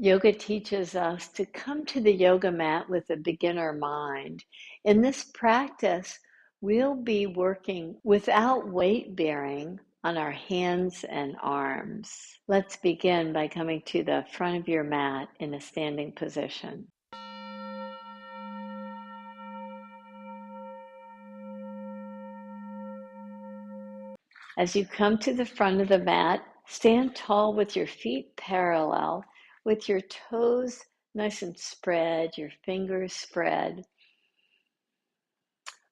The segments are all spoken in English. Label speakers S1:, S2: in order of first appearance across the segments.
S1: Yoga teaches us to come to the yoga mat with a beginner mind. In this practice, we'll be working without weight bearing on our hands and arms. Let's begin by coming to the front of your mat in a standing position. As you come to the front of the mat, stand tall with your feet parallel, with your toes nice and spread, your fingers spread.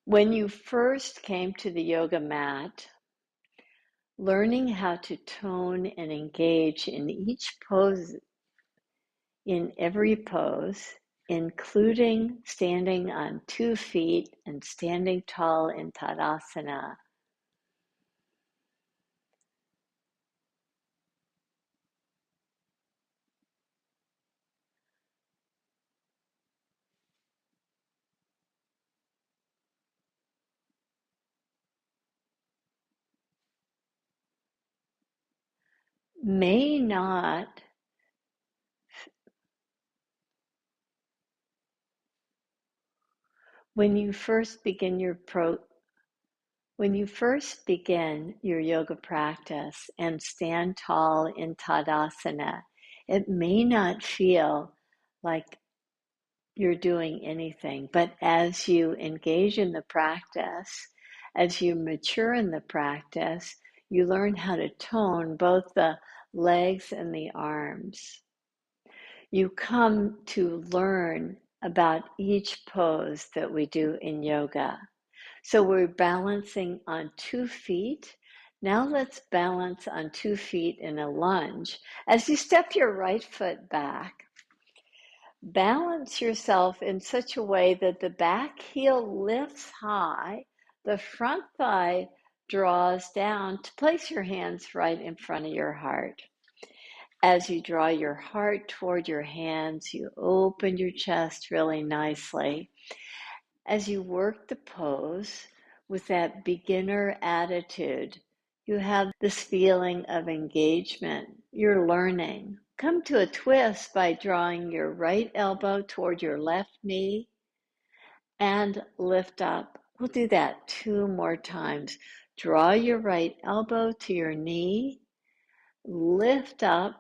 S1: When you first came to the yoga mat, learning how to tone and engage in each pose, in every pose, including standing on 2 feet and standing tall in Tadasana, may not when you first begin your yoga practice and stand tall in Tadasana, it may not feel like you're doing anything, but as you engage in the practice, as you mature in the practice, you learn how to tone both the legs and the arms. You come to learn about each pose that we do in yoga. So we're balancing on 2 feet. Now let's balance on 2 feet in a lunge. As you step your right foot back, balance yourself in such a way that the back heel lifts high, the front thigh draws down to place your hands right in front of your heart. As you draw your heart toward your hands, you open your chest really nicely. As you work the pose with that beginner attitude, you have this feeling of engagement. You're learning. Come to a twist by drawing your right elbow toward your left knee and lift up. We'll do that 2 more times. Draw your right elbow to your knee, lift up,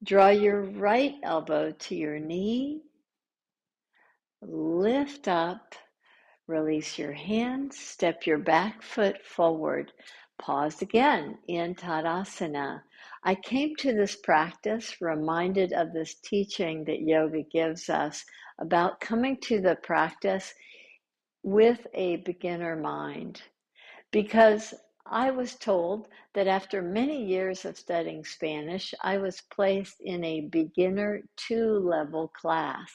S1: draw your right elbow to your knee, lift up, release your hands, step your back foot forward. Pause again in Tadasana. I came to this practice reminded of this teaching that yoga gives us about coming to the practice with a beginner mind, because I was told that after many years of studying Spanish, I was placed in a beginner 2 level class.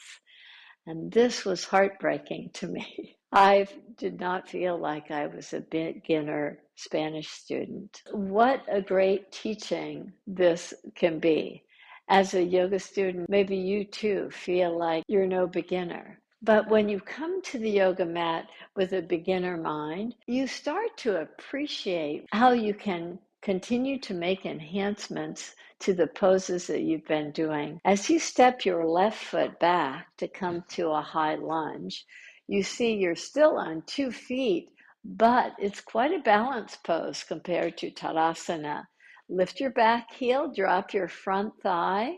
S1: And this was heartbreaking to me. I did not feel like I was a beginner Spanish student. What a great teaching this can be. As a yoga student, maybe you too feel like you're no beginner. But when you come to the yoga mat with a beginner mind, you start to appreciate how you can continue to make enhancements to the poses that you've been doing. As you step your left foot back to come to a high lunge, you see you're still on 2 feet, but it's quite a balanced pose compared to Tadasana. Lift your back heel, drop your front thigh,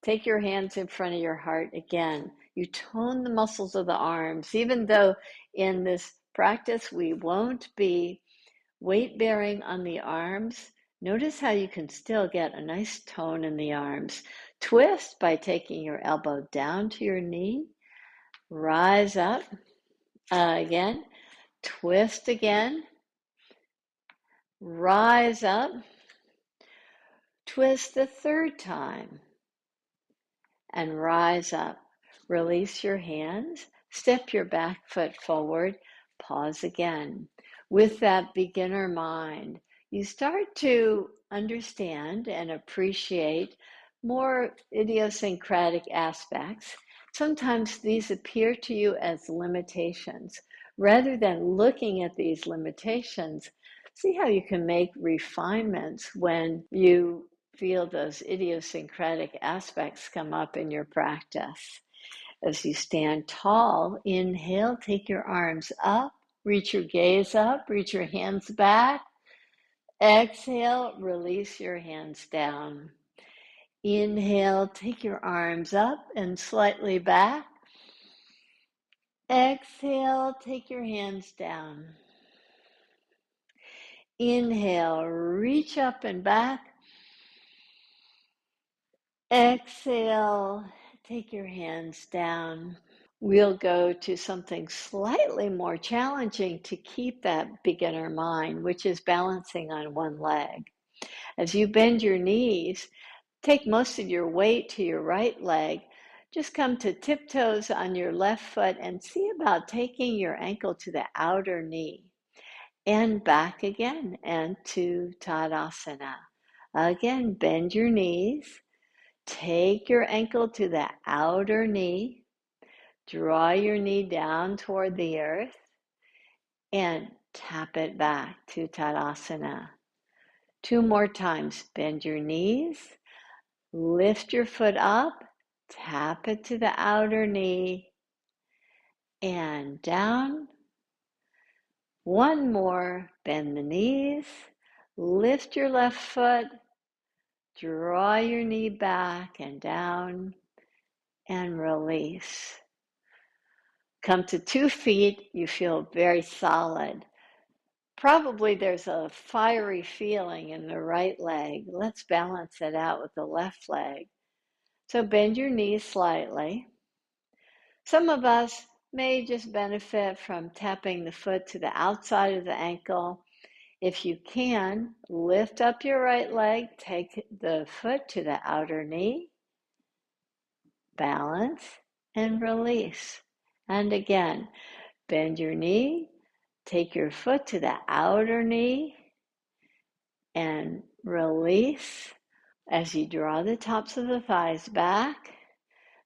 S1: take your hands in front of your heart again. You tone the muscles of the arms, even though in this practice we won't be weight bearing on the arms. Notice how you can still get a nice tone in the arms. Twist by taking your elbow down to your knee. Rise up again. Twist again. Rise up. Twist the 3rd time. And rise up. Release your hands. Step your back foot forward. Pause again. With that beginner mind, you start to understand and appreciate more idiosyncratic aspects. Sometimes these appear to you as limitations. Rather than looking at these limitations, see how you can make refinements when you feel those idiosyncratic aspects come up in your practice. As you stand tall, inhale, take your arms up, reach your gaze up, reach your hands back. Exhale, release your hands down. Inhale, take your arms up and slightly back. Exhale, take your hands down. Inhale, reach up and back. Exhale, take your hands down. We'll go to something slightly more challenging to keep that beginner mind, which is balancing on one leg. As you bend your knees, take most of your weight to your right leg. Just come to tiptoes on your left foot and see about taking your ankle to the outer knee. And back again, and to Tadasana. Again, bend your knees. Take your ankle to the outer knee. Draw your knee down toward the earth. And tap it back to Tadasana. 2 more times. Bend your knees. Lift your foot up. Tap it to the outer knee. And down. 1 more. Bend the knees. Lift your left foot. Draw your knee back and down and release. Come to 2 feet. You feel very solid. Probably there's a fiery feeling in the right leg. Let's balance it out with the left leg. So bend your knees slightly. Some of us may just benefit from tapping the foot to the outside of the ankle. If you can, lift up your right leg, take the foot to the outer knee, balance, and release. And again, bend your knee, take your foot to the outer knee, and release. As you draw the tops of the thighs back,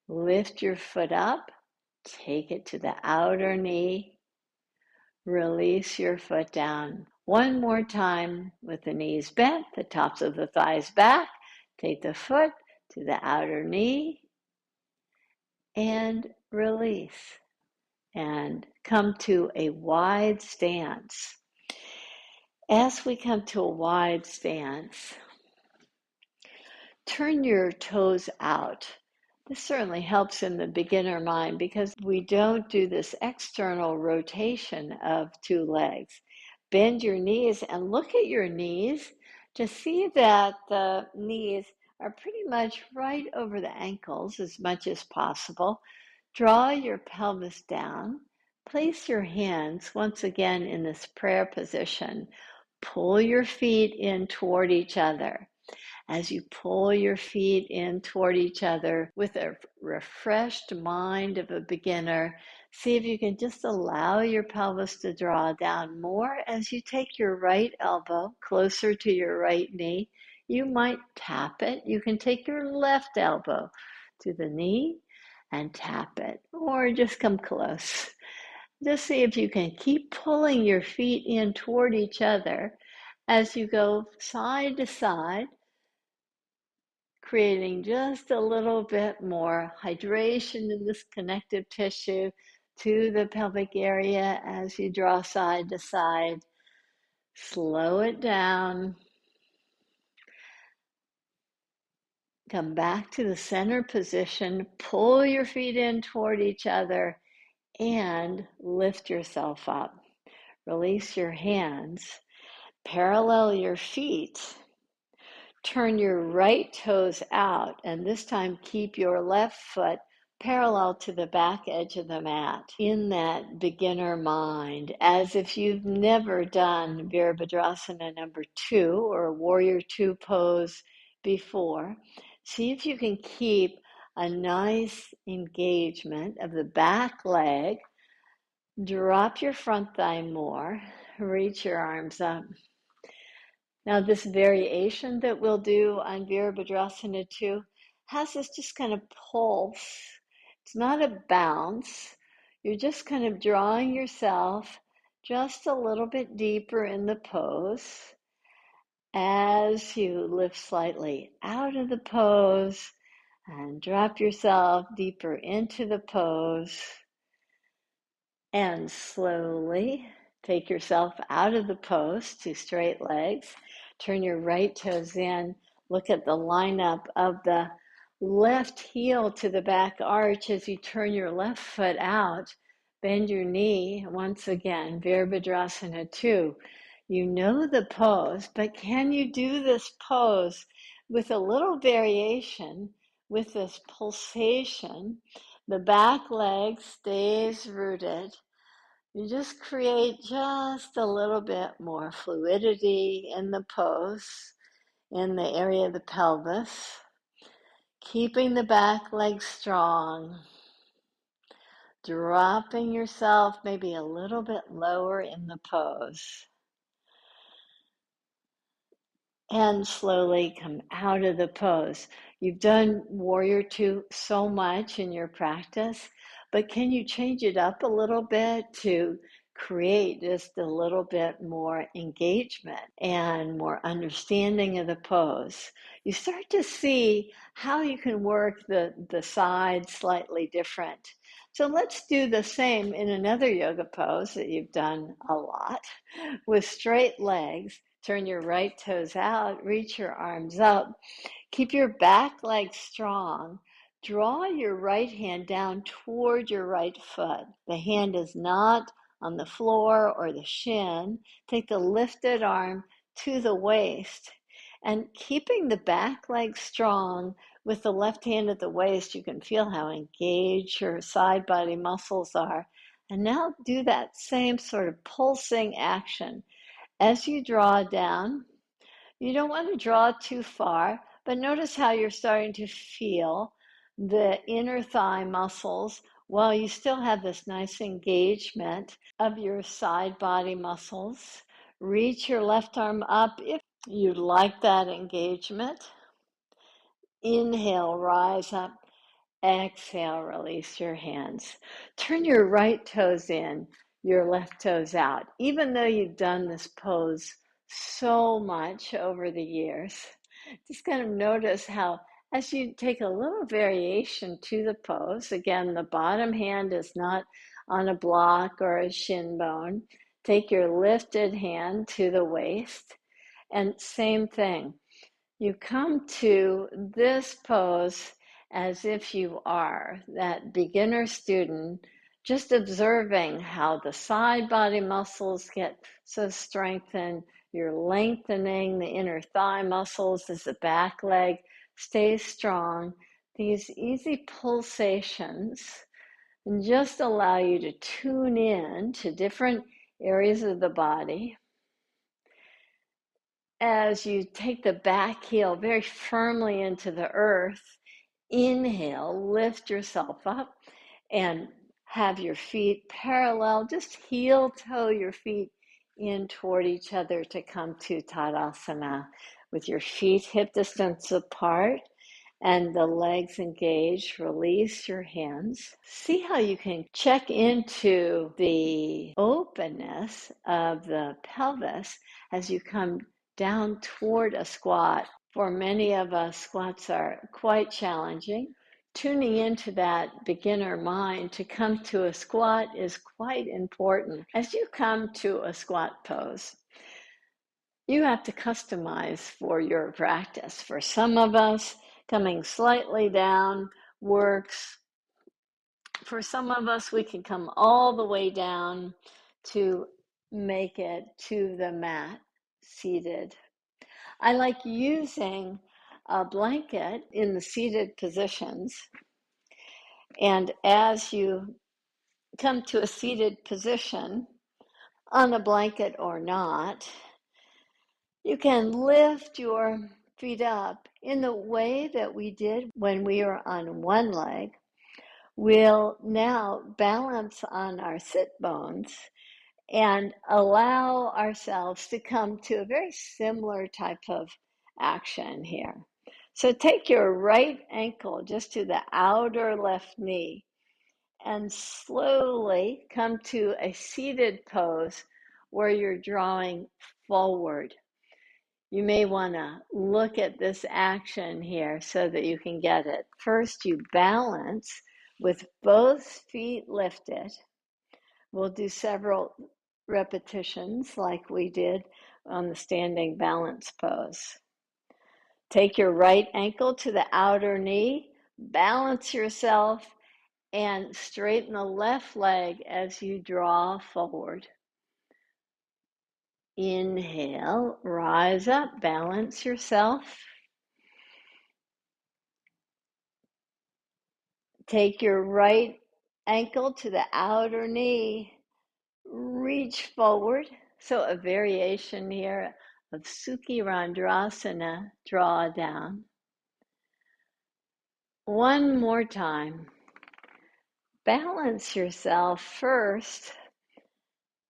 S1: lift your foot up, take it to the outer knee, release your foot down. 1 more time with the knees bent, the tops of the thighs back, take the foot to the outer knee, and release. And come to a wide stance. As we come to a wide stance, turn your toes out. This certainly helps in the beginner mind because we don't do this external rotation of 2 legs. Bend your knees and look at your knees to see that the knees are pretty much right over the ankles as much as possible. Draw your pelvis down. Place your hands once again in this prayer position. Pull your feet in toward each other. As you pull your feet in toward each other with a refreshed mind of a beginner, see if you can just allow your pelvis to draw down more as you take your right elbow closer to your right knee. You might tap it. You can take your left elbow to the knee and tap it, or just come close. Just see if you can keep pulling your feet in toward each other as you go side to side, creating just a little bit more hydration in this connective tissue to the pelvic area as you draw side to side. Slow it down. Come back to the center position. Pull your feet in toward each other and lift yourself up. Release your hands. Parallel your feet. Turn your right toes out, and this time keep your left foot parallel to the back edge of the mat in that beginner mind, as if you've never done Virabhadrasana number 2 or Warrior 2 pose before. See if you can keep a nice engagement of the back leg. Drop your front thigh more. Reach your arms up. Now, this variation that we'll do on Virabhadrasana 2 has this just kind of pulse. It's not a bounce. You're just kind of drawing yourself just a little bit deeper in the pose. As you lift slightly out of the pose and drop yourself deeper into the pose, and slowly take yourself out of the pose to straight legs. Turn your right toes in. Look at the lineup of the left heel to the back arch as you turn your left foot out. Bend your knee once again, Virabhadrasana 2. You know the pose, but can you do this pose with a little variation, with this pulsation? The back leg stays rooted. You just create just a little bit more fluidity in the pose, in the area of the pelvis, keeping the back leg strong, dropping yourself maybe a little bit lower in the pose. And slowly come out of the pose. You've done Warrior Two so much in your practice, but can you change it up a little bit to create just a little bit more engagement and more understanding of the pose? You start to see how you can work the side slightly different. So let's do the same in another yoga pose that you've done a lot with straight legs. Turn your right toes out, reach your arms up. Keep your back leg strong. Draw your right hand down toward your right foot. The hand is not on the floor or the shin. Take the lifted arm to the waist. And keeping the back leg strong with the left hand at the waist, you can feel how engaged your side body muscles are. And now do that same sort of pulsing action. As you draw down, you don't want to draw too far, but notice how you're starting to feel the inner thigh muscles while you still have this nice engagement of your side body muscles. Reach your left arm up if you like that engagement. Inhale, rise up. Exhale, release your hands. Turn your right toes in, your left toes out. Even though you've done this pose so much over the years, just kind of notice how as you take a little variation to the pose, again, the bottom hand is not on a block or a shin bone. Take your lifted hand to the waist, and same thing. You come to this pose as if you are that beginner student, just observing how the side body muscles get so strengthened. You're lengthening the inner thigh muscles as the back leg stays strong. These easy pulsations just allow you to tune in to different areas of the body as you take the back heel very firmly into the earth. Inhale, lift yourself up and have your feet parallel. Just heel toe your feet in toward each other to come to Tadasana with your feet hip distance apart and the legs engaged. Release your hands. See how you can check into the openness of the pelvis as you come down toward a squat. For many of us, squats are quite challenging. Tuning into that beginner mind to come to a squat is quite important. As you come to a squat pose, you have to customize for your practice. For some of us, coming slightly down works. For some of us, we can come all the way down to make it to the mat seated. I like using a blanket in the seated positions. And as you come to a seated position, on a blanket or not, you can lift your feet up in the way that we did when we were on one leg. We'll now balance on our sit bones and allow ourselves to come to a very similar type of action here. So take your right ankle just to the outer left knee and slowly come to a seated pose where you're drawing forward. You may want to look at this action here so that you can get it. First, you balance with both feet lifted. We'll do several repetitions like we did on the standing balance pose. Take your right ankle to the outer knee, balance yourself, and straighten the left leg as you draw forward. Inhale, rise up, balance yourself. Take your right ankle to the outer knee, reach forward. So a variation here of sucirandrasana, draw down. One more time. Balance yourself first.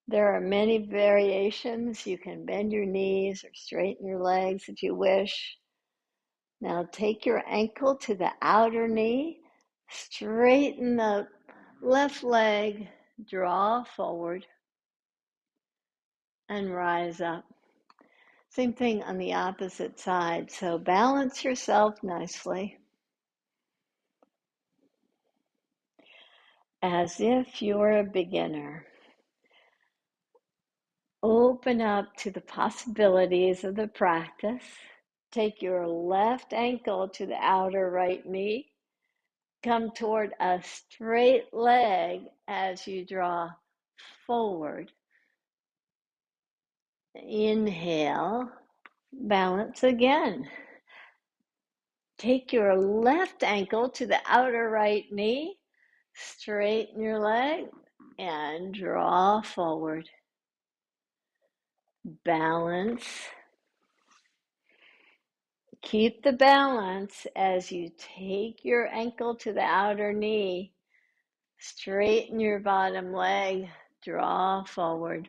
S1: There are many variations. You can bend your knees or straighten your legs if you wish. Now take your ankle to the outer knee, straighten the left leg, draw forward, and rise up. Same thing on the opposite side. So balance yourself nicely, as if you're a beginner. Open up to the possibilities of the practice. Take your left ankle to the outer right knee. Come toward a straight leg as you draw forward. Inhale, balance again. Take your left ankle to the outer right knee. Straighten your leg and draw forward. Balance. Keep the balance as you take your ankle to the outer knee. Straighten your bottom leg. Draw forward.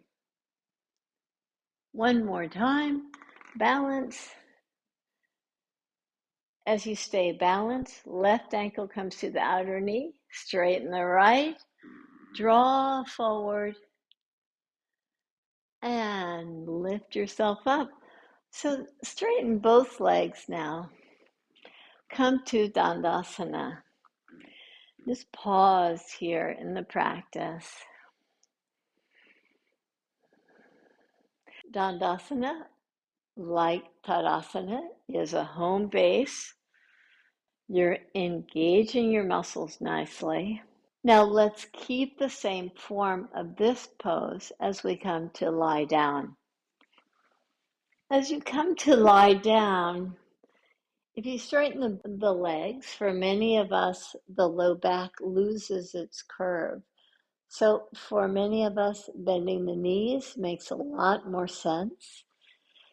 S1: One more time. Balance. As you stay balanced, left ankle comes to the outer knee. Straighten the right. Draw forward. And lift yourself up. So straighten both legs now. Come to Dandasana. Just pause here in the practice. Dandasana, like Tadasana, is a home base. You're engaging your muscles nicely. Now let's keep the same form of this pose as we come to lie down. As you come to lie down, if you straighten the legs, for many of us, the low back loses its curve. So for many of us, bending the knees makes a lot more sense.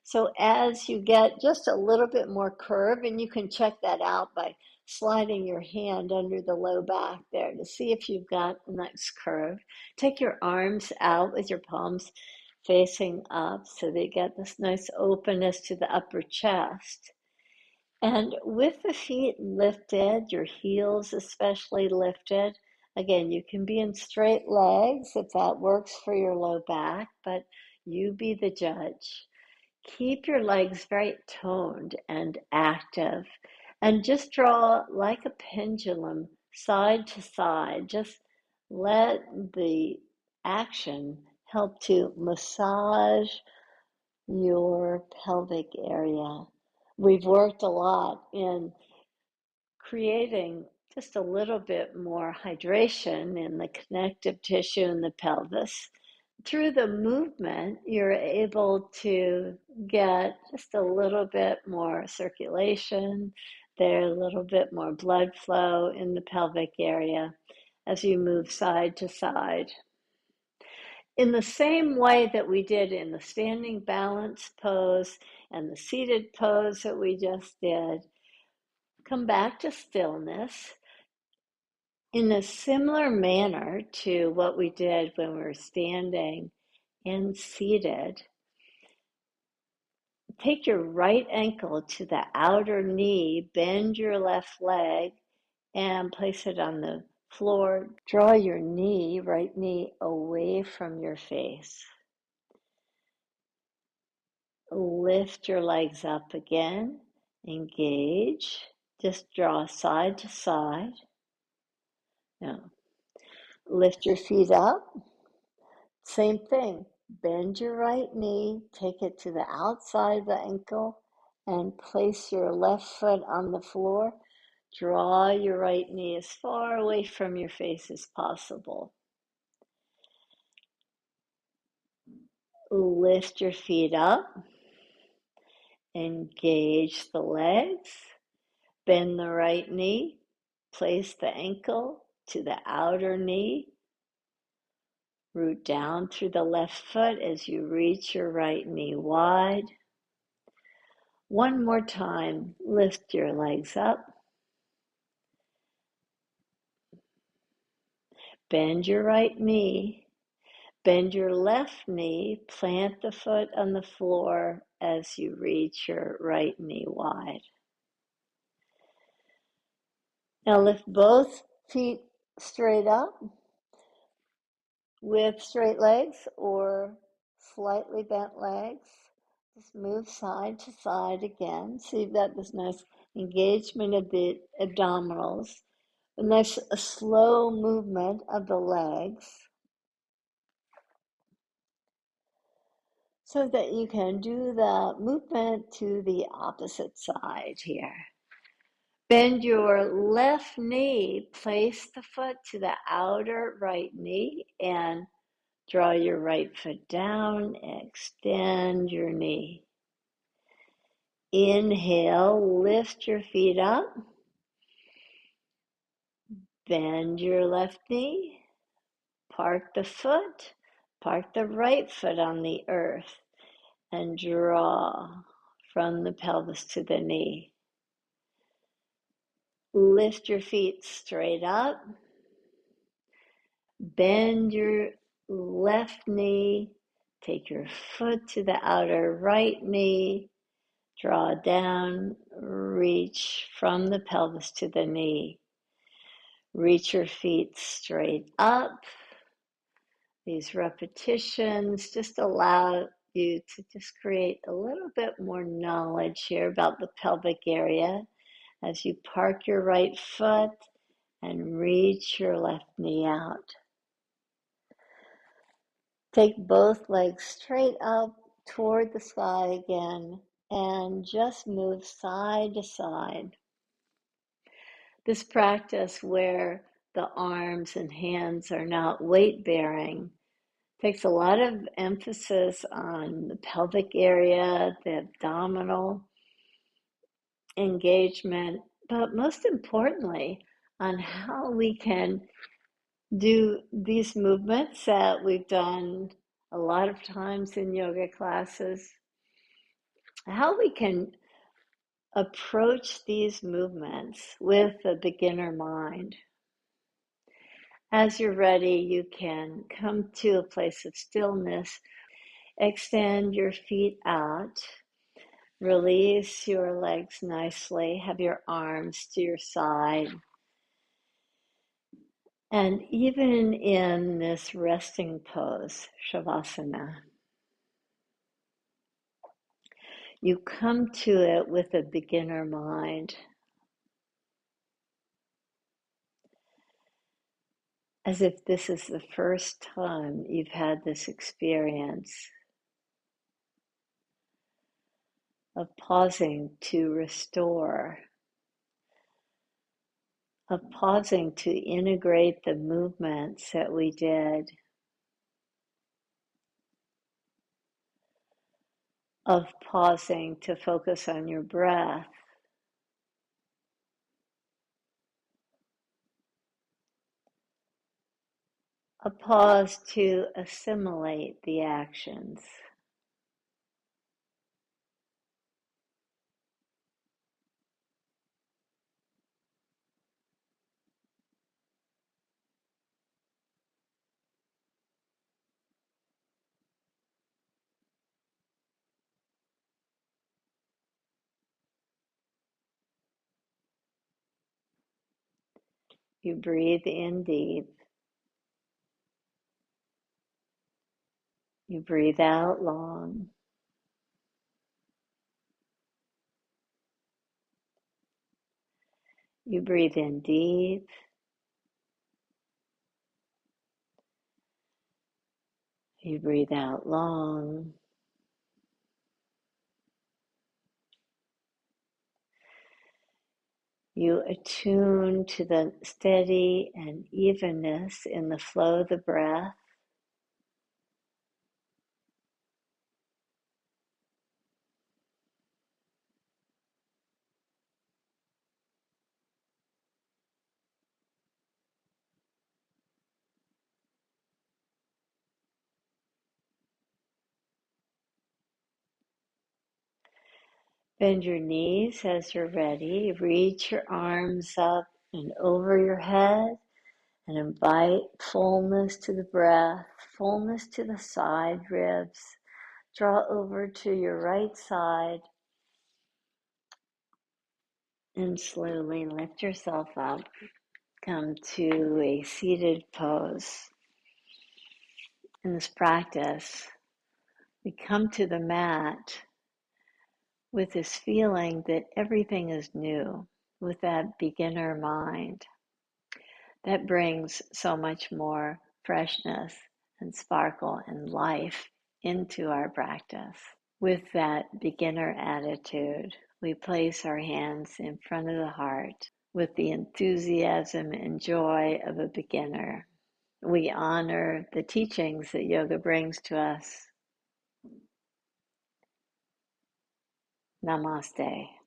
S1: So as you get just a little bit more curve, and you can check that out by sliding your hand under the low back there to see if you've got a nice curve. Take your arms out with your palms facing up so that you get this nice openness to the upper chest. And with the feet lifted, your heels especially lifted, again, you can be in straight legs if that works for your low back, but you be the judge. Keep your legs very toned and active, and just draw like a pendulum side to side. Just let the action help to massage your pelvic area. We've worked a lot in creating just a little bit more hydration in the connective tissue in the pelvis. Through the movement, you're able to get just a little bit more circulation, there's a little bit more blood flow in the pelvic area as you move side to side. In the same way that we did in the standing balance pose and the seated pose that we just did, come back to stillness in a similar manner to what we did when we were standing and seated. Take your right ankle to the outer knee, bend your left leg, and place it on the floor. Draw your knee, right knee, away from your face. Lift your legs up again. Engage. Just draw side to side. Now, lift your feet up. Same thing. Bend your right knee. Take it to the outside of the ankle and place your left foot on the floor. Draw your right knee as far away from your face as possible. Lift your feet up. Engage the legs. Bend the right knee. Place the ankle to the outer knee. Root down through the left foot as you reach your right knee wide. One more time, lift your legs up. Bend your right knee. Bend your left knee. Plant the foot on the floor as you reach your right knee wide. Now lift both feet straight up with straight legs or slightly bent legs. Just move side to side again. So you've got this nice engagement of the abdominals, a slow movement of the legs so that you can do the movement to the opposite side here. Bend your left knee, place the foot to the outer right knee and draw your right foot down, extend your knee. Inhale, lift your feet up. Bend your left knee. Park the foot. Park the right foot on the earth and draw from the pelvis to the knee. Lift your feet straight up. Bend your left knee. Take your foot to the outer right knee. Draw down, reach from the pelvis to the knee. Reach your feet straight up. These repetitions just allow you to just create a little bit more knowledge here about the pelvic area as you park your right foot and reach your left knee out. Take both legs straight up toward the sky again and just move side to side. This practice where the arms and hands are not weight bearing takes a lot of emphasis on the pelvic area, the abdominal engagement, but most importantly, on how we can do these movements that we've done a lot of times in yoga classes, how we can approach these movements with a beginner mind. As you're ready, you can come to a place of stillness. Extend your feet out. Release your legs nicely. Have your arms to your side. And even in this resting pose, Shavasana, you come to it with a beginner mind, as if this is the first time you've had this experience of pausing to restore, of pausing to integrate the movements that we did, of pausing to focus on your breath, a pause to assimilate the actions. You breathe in deep. You breathe out long. You breathe in deep. You breathe out long. You attune to the steady and evenness in the flow of the breath. Bend your knees as you're ready. Reach your arms up and over your head and invite fullness to the breath, fullness to the side ribs. Draw over to your right side and slowly lift yourself up. Come to a seated pose. In this practice, we come to the mat with this feeling that everything is new, with that beginner mind. That brings so much more freshness and sparkle and life into our practice. With that beginner attitude, we place our hands in front of the heart with the enthusiasm and joy of a beginner. We honor the teachings that yoga brings to us. Namaste.